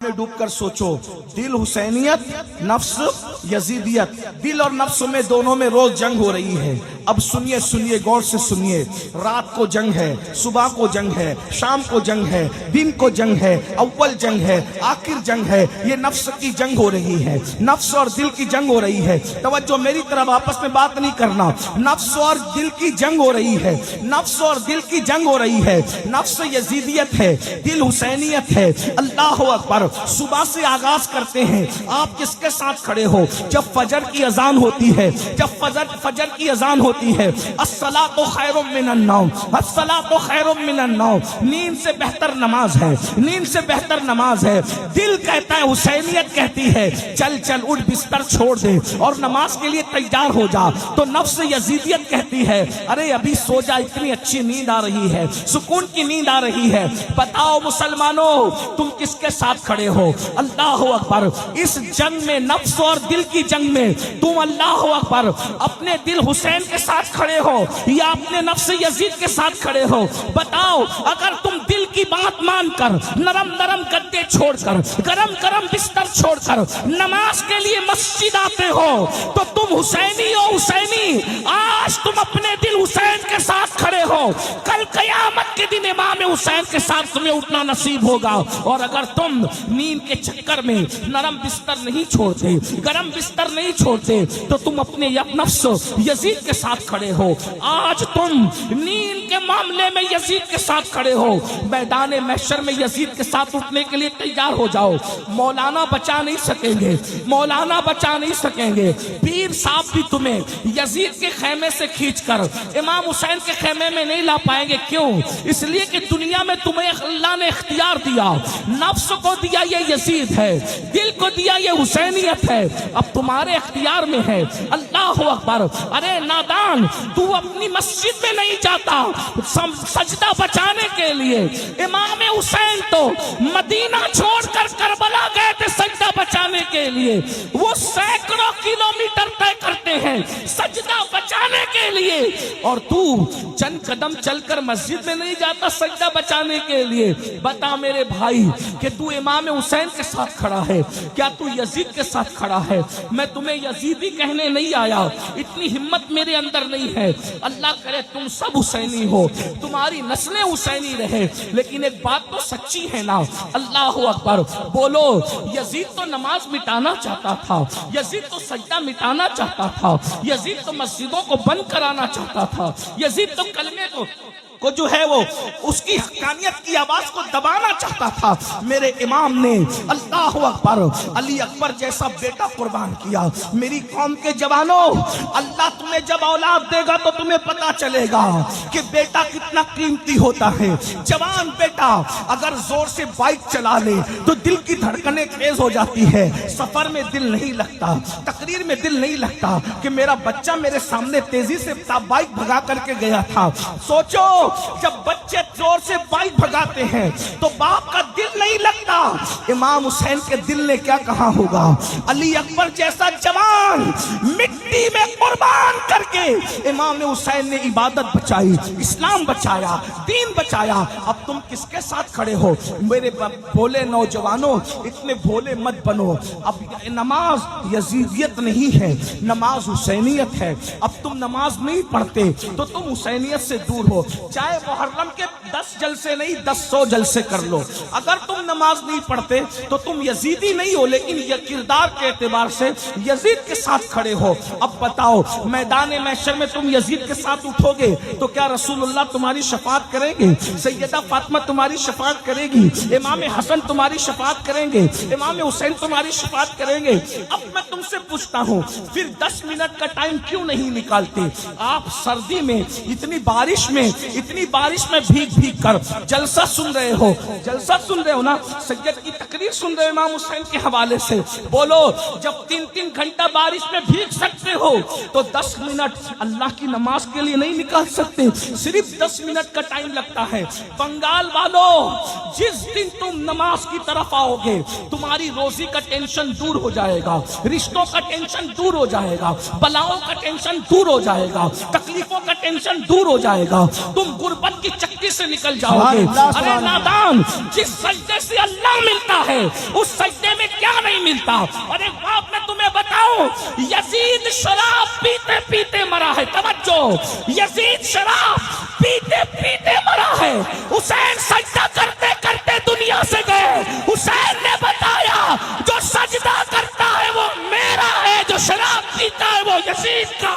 میں ڈوب کر سوچو، دل حسینیت، نفس یزیدیت، دل اور نفس میں دونوں میں روز جنگ ہو رہی ہے۔ اب سنیے غور سے سنیے، رات کو جنگ ہے، صبح کو جنگ ہے، شام کو جنگ ہے، دن کو جنگ ہے، اول جنگ ہے، آخر جنگ ہے۔ یہ نفس کی جنگ ہو رہی ہے، نفس اور دل کی جنگ ہو رہی ہے۔ توجہ میری طرف، آپس میں بات نہیں کرنا۔ نفس اور دل کی جنگ ہو رہی ہے، نفس اور دل کی جنگ ہو رہی ہے۔ نفس یزیدیت ہے، دل حسینیت ہے۔ اللہ اکبر۔ صبح سے آغاز کرتے ہیں، آپ کس کے ساتھ کھڑے ہو؟ جب فجر کی اذان ہوتی ہے، جب فجر کی اذان ہوتی ہے، الصلاۃ خیر من النوم، الصلاۃ خیر من النوم، نیند سے بہتر نماز ہے، نیند سے بہتر نماز ہے۔ دل کہتا ہے، حسینیت کہتی ہے، چل چل اٹھ بستر چھوڑ دے اور نماز کے لیے تیار ہو جا۔ تو نفس یزیدیت کہتی ہے، ارے ابھی سو جا، اتنی اچھی نیند آ رہی ہے، سکون کی نیند آ رہی ہے۔ بتاؤ مسلمانوں، تم کس کے ساتھ کھڑے ہو؟ اللہ اکبر۔ اس جنگ میں، نفس اور دل کی جنگ میں، تم اللہ اکبر اپنے دل حسین کے ساتھ کھڑے ہو یا اپنے نفس یزید کے ساتھ کھڑے ہو؟ بتاؤ، اگر تم دل کی بات مان کر، نرم نرم گدے چھوڑ کر، گرم گرم بستر چھوڑ کر نماز کے لیے مسجد آتے ہو تو تم حسینی ہو، حسینی۔ آج تم اپنے دل حسین کے ساتھ کھڑے ہو، کل قیامت کے دن امام حسین کے ساتھ تمہیں اٹھنا نصیب ہوگا۔ اور اگر تم نیند کے چکر میں نرم بستر نہیں چھوڑتے، گرم بستر نہیں چھوڑتے، تو تم اپنے نفس یزید کے ساتھ کھڑے ہو۔ آج تم نیند کے معاملے میں یزید کے ساتھ کھڑے ہو، میدان محشر میں یزید کے ساتھ اٹھنے کے لیے تیار ہو جاؤ۔ مولانا بچا نہیں سکیں گے، مولانا بچا نہیں سکیں گے، پیر صاحب بھی تمہیں یزید کے خیمے سے کھینچ کر امام حسین کے خیمے میں نہیں لا پائیں گے۔ کیوں؟ اس لیے کہ دنیا میں تمہیں اللہ نے اختیار دیا، نفس کو دیا یہ یزید ہے، دل کو دیا یہ حسینیت ہے، اب تمہارے اختیار میں ہے۔ اللہ اکبر۔ ارے نادان، تو اپنی مسجد میں نہیں جاتا سجدہ بچانے کے لیے؟ امام حسین تو مدینہ چھوڑ کر کربلا گئے تھے سجدہ بچانے کے لیے، وہ سینکڑوں کلومیٹر طے کرتے ہیں سجدہ بچانے کے لیے، اور تو چند قدم چل کر مسجد میں نہیں جاتا سجدہ بچانے کے لیے؟ بتا میرے بھائی کہ تو امام حسین کے ساتھ کھڑا ہے، کیا تو یزید کے ساتھ کھڑا ہے؟ میں تمہیں یزیدی کہنے نہیں آیا، اتنی ہمت میرے اندر نہیں ہے۔ اللہ کرے تم سب حسینی ہو، تمہاری نسلیں حسینی رہے، لیکن ایک بات تو سچی ہے نا؟ اللہ اکبر۔ بولو، یزید تو نماز مٹانا چاہتا تھا، یزید تو سجدہ مٹانا چاہتا تھا، یزید تو مسجدوں کو بند کرانا چاہتا تھا، یزید تو کلمے کو جو ہے وہ اس کی حقانیت کی آواز کو دبانا چاہتا تھا۔ میرے امام نے اللہ اکبر علی اکبر جیسا بیٹا قربان کیا۔ میری قوم کے جوانوں، اللہ تمہیں جب اولاد دے گا تو تمہیں پتا چلے گا کہ بیٹا کتنا قیمتی ہوتا ہے۔ جوان بیٹا اگر زور سے بائک چلا لے تو دل کی دھڑکنیں تیز ہو جاتی ہے، سفر میں دل نہیں لگتا، تقریر میں دل نہیں لگتا کہ میرا بچہ میرے سامنے تیزی سے بائک بھگا کر کے گیا تھا۔ سوچو، جب بچے زور سے بائک بھگاتے ہیں تو باپ کا دل نہیں لگتا، امام حسین کے دل نے کیا کہا ہوگا؟ علی اکبر جیسا جوان مٹی میں قربان کر کے امام حسین نے عبادت بچائی، اسلام بچایا، دین بچایا۔ اب تم کس کے ساتھ کھڑے ہو؟ میرے بھولے نوجوانوں، اتنے بھولے مت بنو۔ اب نماز یزیدیت نہیں ہے، نماز حسینیت ہے۔ اب تم نماز نہیں پڑھتے تو تم حسینیت سے دور ہو۔ چاہے محرم کے 10 جلسے نہیں 100 جلسے کر لو، اگر تم نماز نہیں پڑھتے تو تم یزیدی نہیں ہو، لیکن یہ کردار کے اعتبار سے یزید کے ساتھ کھڑے ہو۔ اب بتاؤ، میدان محشر میں تم یزید کے ساتھ اٹھو گے تو کیا رسول اللہ تمہاری شفاعت کریں گے؟ سیدہ فاطمہ تمہاری شفاعت کرے گی؟ امام حسن تمہاری شفاعت کریں گے؟ امام حسین تمہاری شفاعت کریں گے؟ اب میں تم سے پوچھتا ہوں، پھر 10 منٹ کا ٹائم کیوں نہیں نکالتے؟ آپ سردی میں اتنی بارش میں بھیگ بھیگ کر جلسہ سن رہے ہو، جلسہ سن رہے ہو نا، سید کی تقریر سن رہے ہو امام حسین کے حوالے سے۔ بولو، جب 3 گھنٹہ بارش میں بھیگ سکتے ہو تو 10 منٹ اللہ کی نماز کے لیے نہیں نکال سکتے؟ صرف 10 منٹ کا ٹائم لگتا ہے۔ بنگال والوں، جس دن تم نماز کی طرف آؤ گے تمہاری روزی کا ٹینشن دور ہو جائے گا، رشتوں کا ٹینشن دور ہو جائے گا، بلاؤں کا ٹینشن دور ہو جائے گا, تکلیفوں کا ٹینشن دور ہو جائے گا, تم غربت کی چکی سے نکل جاؤ گے. ارے نادان, جس سجدے سے اللہ ملتا ہے اس سجدے میں کیا نہیں ملتا. اور ایک بات میں تمہیں بتاؤں, یزید شراب پیتے پیتے مرا ہے. توجہ, یزید شراب پیتے پیتے مرا ہے. حسین سجدہ کرتے کرتے دنیا سے گئے. حسین نے بتایا جو سجدہ کرتا ہے وہ میرا ہے, جو شراب پیتا ہے وہ یزید کا.